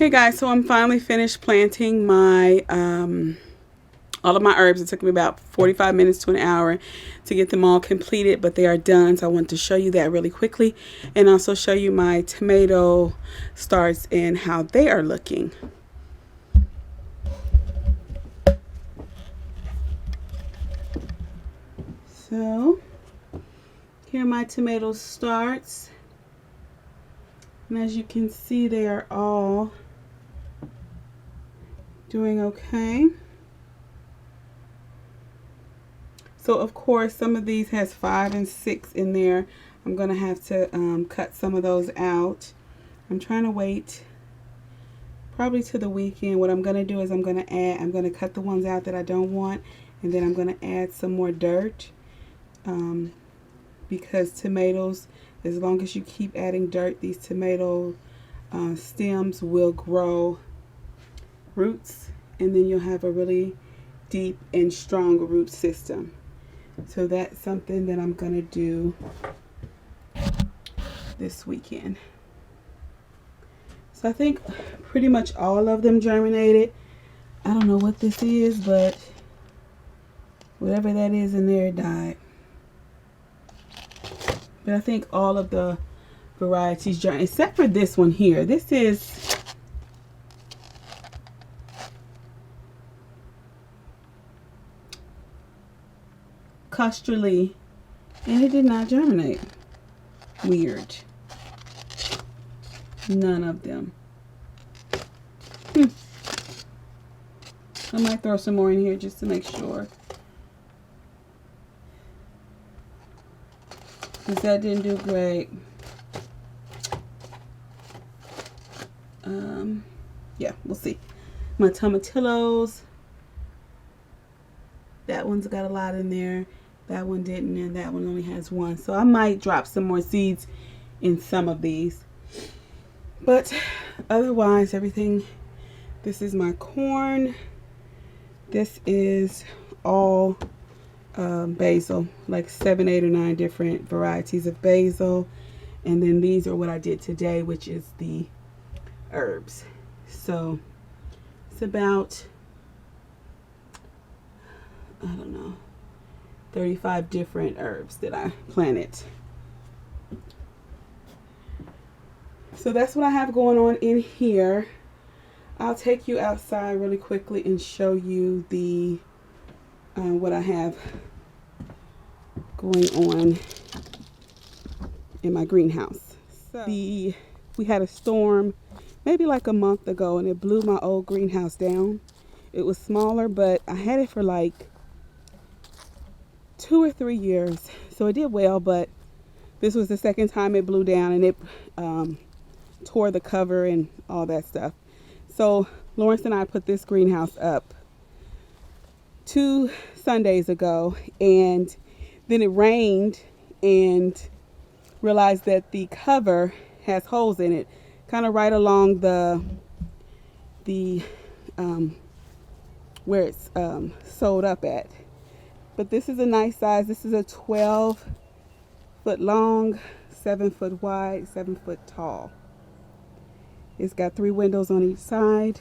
Hey guys, so I'm finally finished planting my all of my herbs. It took me about 45 minutes to an hour to get them all completed, but they are done. So I want to show you that really quickly and also show you my tomato starts and how they are looking. So here are my tomato starts. And as you can see, they are all doing okay. So of course some of these has 5 and 6 in there. I'm gonna have to cut some of those out. I'm trying to wait probably to the weekend. What I'm gonna do is I'm gonna cut the ones out that I don't want, and then I'm gonna add some more dirt, because tomatoes, as long as you keep adding dirt, these tomato stems will grow roots, and then you'll have a really deep and strong root system. So that's something that I'm gonna do this weekend. So I think pretty much all of them germinated. I don't know what this is, but whatever that is in there, it died. But I think all of the varieties germinated, except for this one here. This is Custerly, and it did not germinate. Weird. None of them. I might throw some more in here just to make sure. Because that didn't do great. Yeah, we'll see. My tomatillos. That one's got a lot in there. That one didn't, and that one only has one. So I might drop some more seeds in some of these. But otherwise, everything. This is my corn. This is all basil, like 7, 8, or 9 different varieties of basil. And then these are what I did today, which is the herbs. So it's about, I don't know, 35 different herbs that I planted. So that's what I have going on in here. I'll take you outside really quickly and show you the what I have going on in my greenhouse. So we had a storm maybe like a month ago, and it blew my old greenhouse down. It was smaller, but I had it for like 2 or 3 years, so it did well. But this was the second time it blew down, and it tore the cover and all that stuff. So Lawrence and I put this greenhouse up 2 Sundays ago, and then it rained and realized that the cover has holes in it, kind of right along the where it's sewed up at. But this is a nice size. This is a 12-foot long, 7-foot wide, 7-foot tall. It's got 3 windows on each side,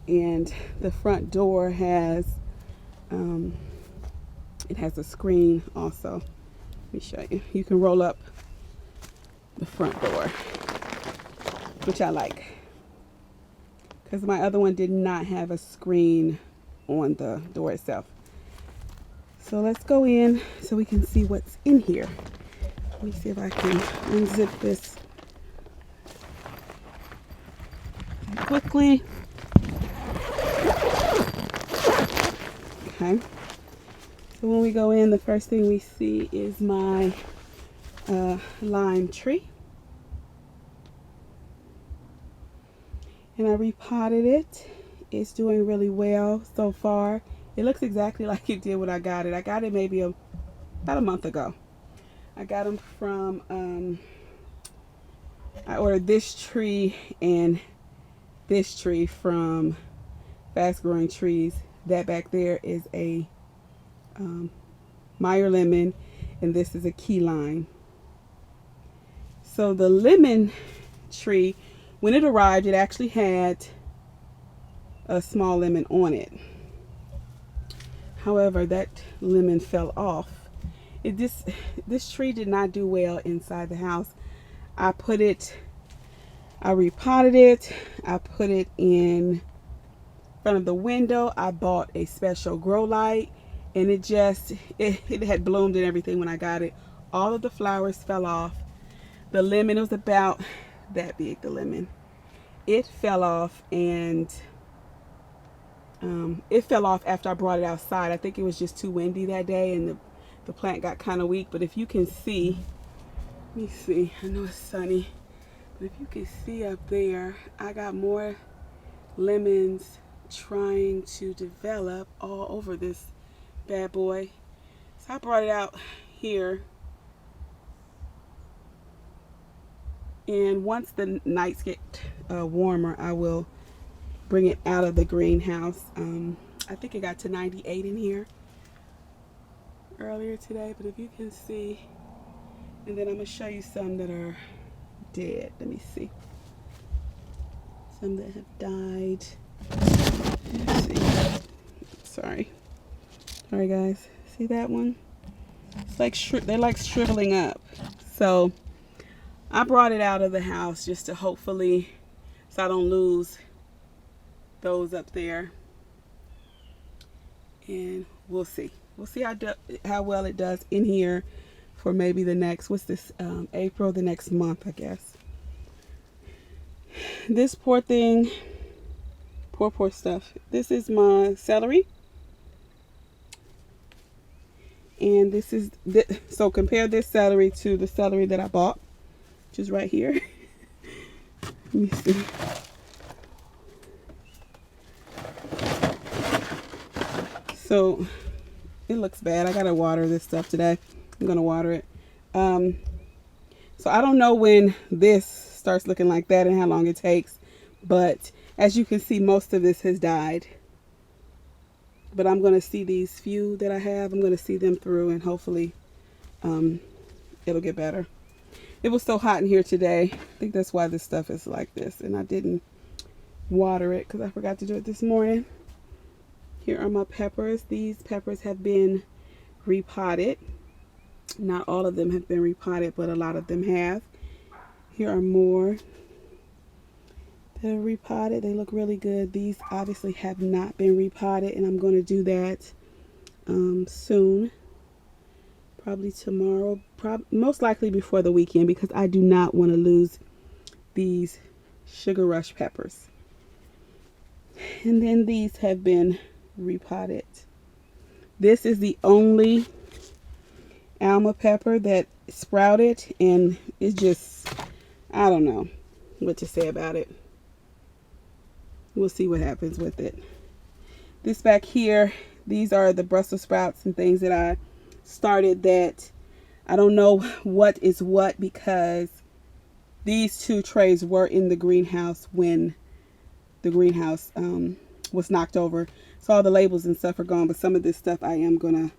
and the front door has it has a screen also. Let me show you. You can roll up the front door, which I like, because my other one did not have a screen on the door itself. So let's go in so we can see what's in here. Let me see if I can unzip this quickly. Okay. So when we go in, the first thing we see is my lime tree. And I repotted it. It's doing really well so far. It looks exactly like it did when I got it. I got it maybe about a month ago. I got them from, I ordered this tree and this tree from Fast Growing Trees. That back there is a Meyer lemon, and this is a key lime. So the lemon tree when it arrived, it actually had a small lemon on it. However, that lemon fell off. This tree did not do well inside the house. I repotted it. I put it in front of the window. I bought a special grow light, and it had bloomed and everything when I got it. All of the flowers fell off. The lemon, it was about that big, the lemon. It fell off, and it fell off after I brought it outside. I think it was just too windy that day, and the plant got kind of weak. But if you can see, let me see, I know it's sunny, but if you can see up there, I got more lemons trying to develop all over this bad boy. So I brought it out here, and once the nights get warmer, I will bring it out of the greenhouse. I think it got to 98 in here earlier today, but if you can see, and then I'm going to show you some that are dead. Let me see. Some that have died. Let's see. Sorry guys, see that one? It's like they're like shriveling up. So I brought it out of the house just to hopefully, so I don't lose those up there, and we'll see how well it does in here for maybe the next, what's this, April, the next month, I guess. This poor thing, poor stuff. This is my celery, and this is so compare this celery to the celery that I bought, which is right here. Let me see. So it looks bad. I gotta water this stuff today. I'm gonna water it. So I don't know when this starts looking like that and how long it takes, but as you can see, most of this has died. But I'm gonna see these few that I have, I'm gonna see them through, and hopefully it'll get better. It was so hot in here today. I think that's why this stuff is like this, and I didn't water it because I forgot to do it this morning. Here are my peppers. These peppers have been repotted. Not all of them have been repotted, but a lot of them have. Here are more that are repotted. They look really good. These obviously have not been repotted, and I'm going to do that soon. Probably tomorrow. Most likely before the weekend, because I do not want to lose these Sugar Rush peppers. And then these have been repotted. This is the only Alma pepper that sprouted, and it's just, I don't know what to say about it. We'll see what happens with it. This back here, these are the Brussels sprouts and things that I started that I don't know what is what, because these two trays were in the greenhouse when the greenhouse was knocked over. So all the labels and stuff are gone, but some of this stuff I am gonna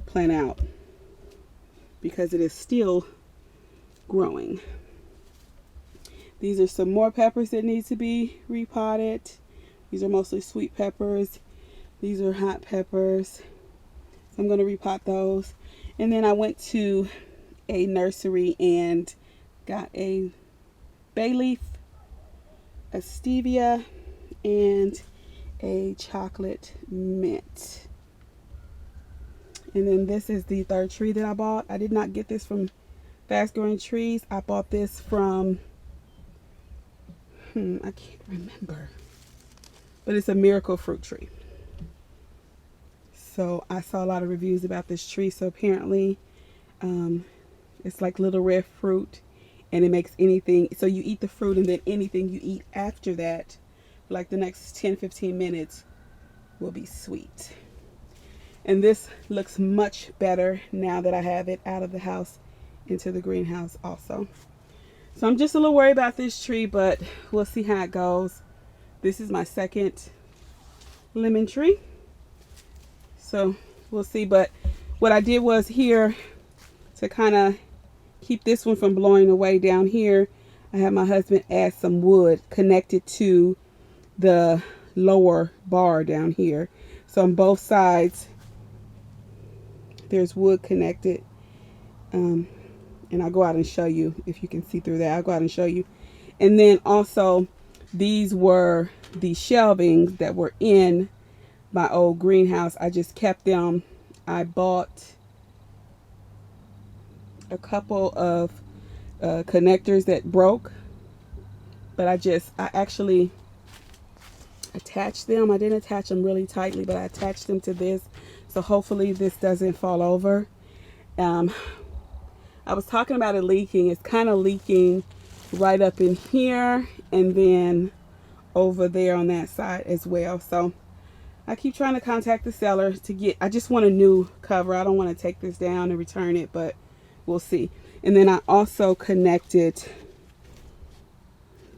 plant out because it is still growing. These are some more peppers that need to be repotted. These are mostly sweet peppers. These are hot peppers. So I'm gonna repot those. And then I went to a nursery and got a bay leaf, a stevia, and a chocolate mint. And then this is the third tree that I bought. I did not get this from Fast Growing Trees. I bought this from I can't remember, but it's a miracle fruit tree. So I saw a lot of reviews about this tree. So apparently it's like little red fruit, and it makes anything, so you eat the fruit, and then anything you eat after that, like the next 10-15 minutes, will be sweet. And this looks much better now that I have it out of the house into the greenhouse also. So I'm just a little worried about this tree, but we'll see how it goes. This is my second lemon tree, so we'll see. But what I did was here, to kind of keep this one from blowing away down here, I had my husband add some wood connected to the lower bar down here. So on both sides, there's wood connected. And I'll go out and show you if you can see through that. I'll go out and show you. And then also, these were the shelvings that were in my old greenhouse. I just kept them. I bought a couple of connectors that broke, but I actually attached them. I didn't attach them really tightly, but I attached them to this, so hopefully this doesn't fall over. I was talking about it leaking. It's kind of leaking right up in here and then over there on that side as well. So I keep trying to contact the seller to get, I just want a new cover. I don't want to take this down and return it, but we'll see. And then I also connected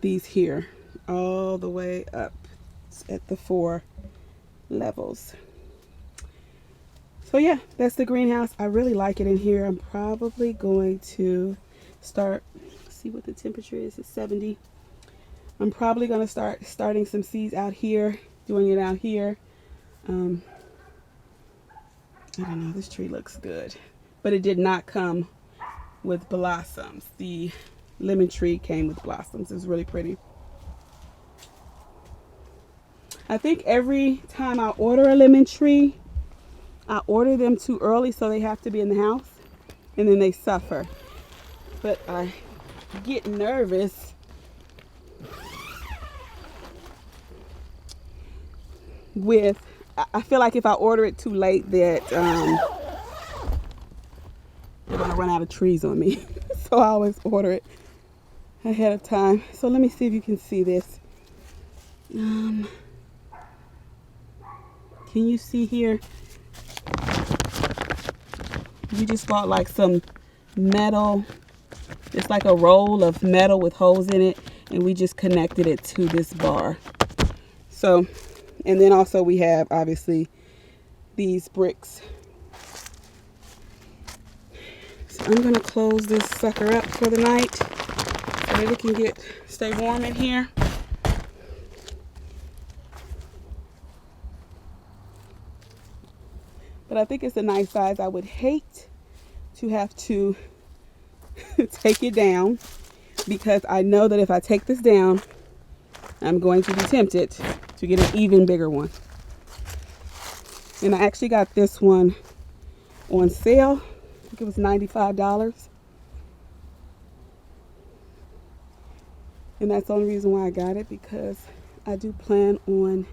these here all the way up at the 4 levels. So yeah, that's the greenhouse. I really like it in here. I'm probably going to start, see what the temperature is. It's 70. I'm probably going to start starting some seeds out here, doing it out here. I don't know, this tree looks good, but it did not come with blossoms. The lemon tree came with blossoms. It's really pretty. I think every time I order a lemon tree, I order them too early, so they have to be in the house, and then they suffer. But I get nervous with, I feel like if I order it too late that they're gonna run out of trees on me. So I always order it ahead of time. So let me see if you can see this. Can you see here? We just bought like some metal. It's like a roll of metal with holes in it, and we just connected it to this bar. So, and then also we have obviously these bricks. So I'm gonna close this sucker up for the night so that it can stay warm in here. But I think it's a nice size. I would hate to have to take it down, because I know that if I take this down, I'm going to be tempted to get an even bigger one. And I actually got this one on sale. I think it was $95. And that's the only reason why I got it, because I do plan on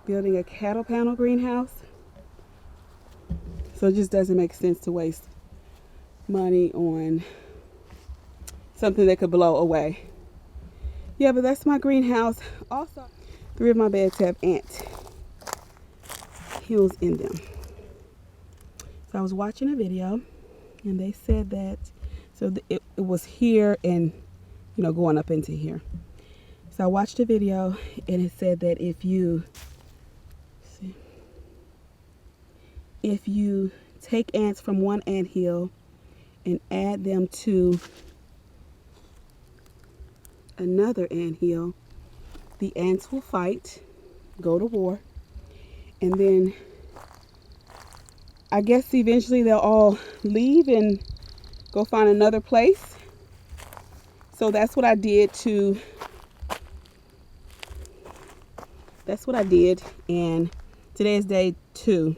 building a cattle panel greenhouse. So it just doesn't make sense to waste money on something that could blow away. Yeah, but that's my greenhouse. Also, 3 of my beds have ant hills in them. So I was watching a video, and they said that, so it was here and, you know, going up into here. So I watched a video, and it said that if you take ants from one anthill and add them to another anthill, the ants will fight, go to war, and then I guess eventually they'll all leave and go find another place. So that's what I did and today is day 2.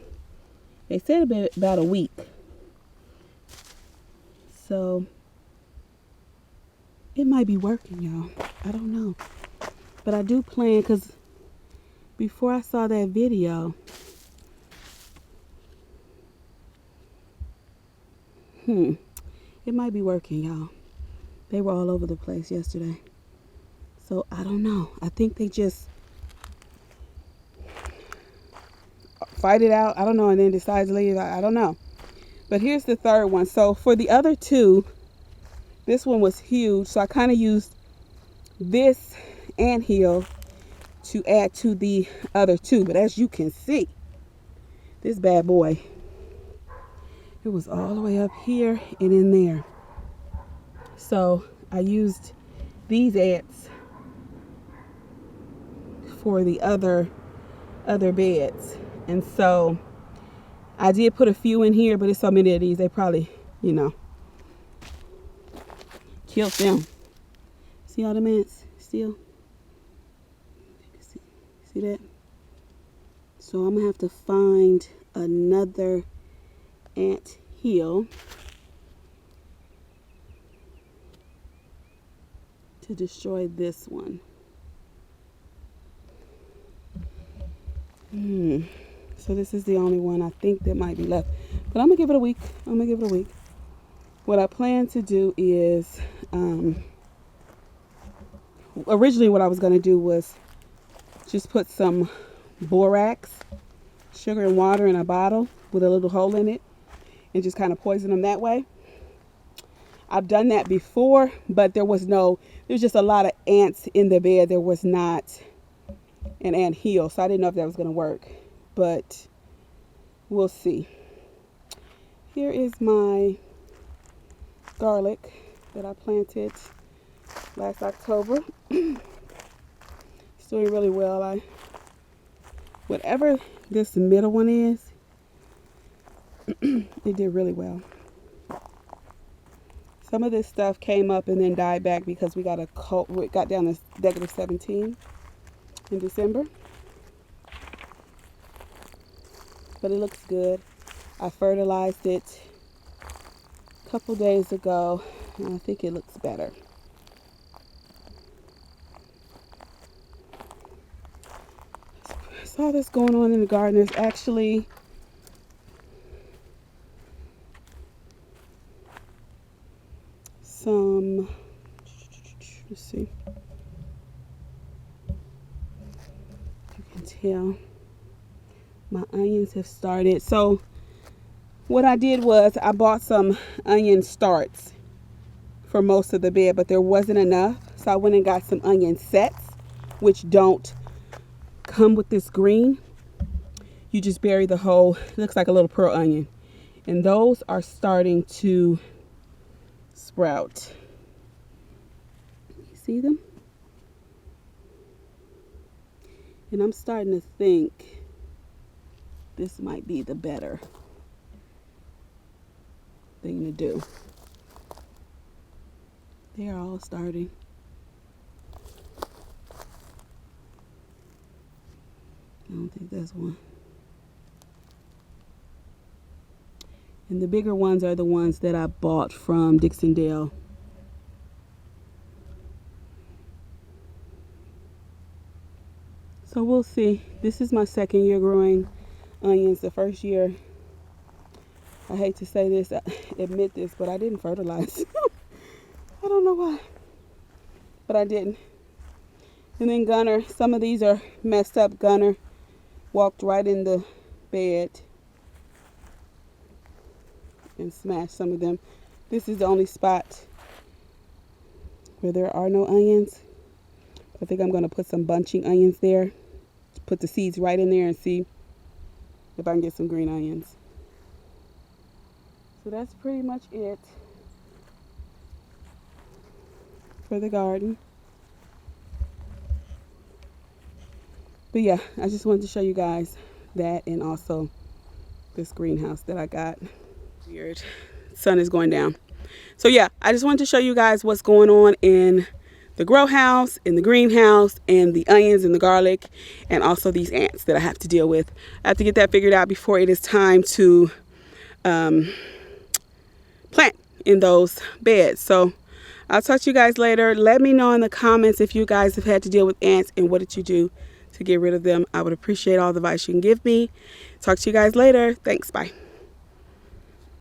They said about a week. So it might be working, y'all. I don't know. But I do plan, because before I saw that video, it might be working, y'all. They were all over the place yesterday. So I don't know. I think they just fight it out, I don't know, and then decide to leave. I don't know. But here's the third one. So for the other 2, this one was huge, so I kind of used this anthill to add to the other 2. But as you can see, this bad boy, it was all the way up here and in there. So I used these ants for the other beds. And so I did put a few in here, but it's so many of these, they probably, you know, killed them. See all the ants still? See that? So I'm gonna have to find another ant hill to destroy this one. So this is the only one I think that might be left, but I'm gonna give it a week. What I plan to do is, originally what I was gonna do was just put some borax, sugar and water in a bottle with a little hole in it and just kind of poison them that way. I've done that before, but there's just a lot of ants in the bed. There was not an ant hill, so I didn't know if that was going to work, but we'll see. Here is my garlic that I planted last October. It's doing really well. Whatever this middle one is, it did really well. Some of this stuff came up and then died back because we got it got down to -17 in December. But it looks good. I fertilized it a couple days ago, and I think it looks better. I saw this going on in the garden. There's actually some, let's see, you can tell my onions have started. So what I did was I bought some onion starts for most of the bed, but there wasn't enough, so I went and got some onion sets, which don't come with this green. You just bury the whole, it looks like a little pearl onion, and those are starting to sprout. You see them? And I'm starting to think this might be the better thing to do. They are all starting. I don't think that's one. And the bigger ones are the ones that I bought from Dixondale. So we'll see. This is my second year growing onions. The first year, I hate to say this, admit this, but I didn't fertilize. I don't know why, but I didn't. And then Gunner, some of these are messed up. Gunner walked right in the bed and smashed some of them. This is the only spot where there are no onions. I think I'm going to put some bunching onions there. Put the seeds right in there and see if I can get some green onions. So that's pretty much it for the garden. But yeah, I just wanted to show you guys that, and also this greenhouse that I got. Weird. Sun is going down. So yeah, I just wanted to show you guys what's going on in the grow house, in the greenhouse, and the onions and the garlic, and also these ants that I have to deal with. I have to get that figured out before it is time to plant in those beds. So I'll talk to you guys later. Let me know in the comments if you guys have had to deal with ants and what did you do to get rid of them. I would appreciate all the advice you can give me. Talk to you guys later. Thanks. Bye.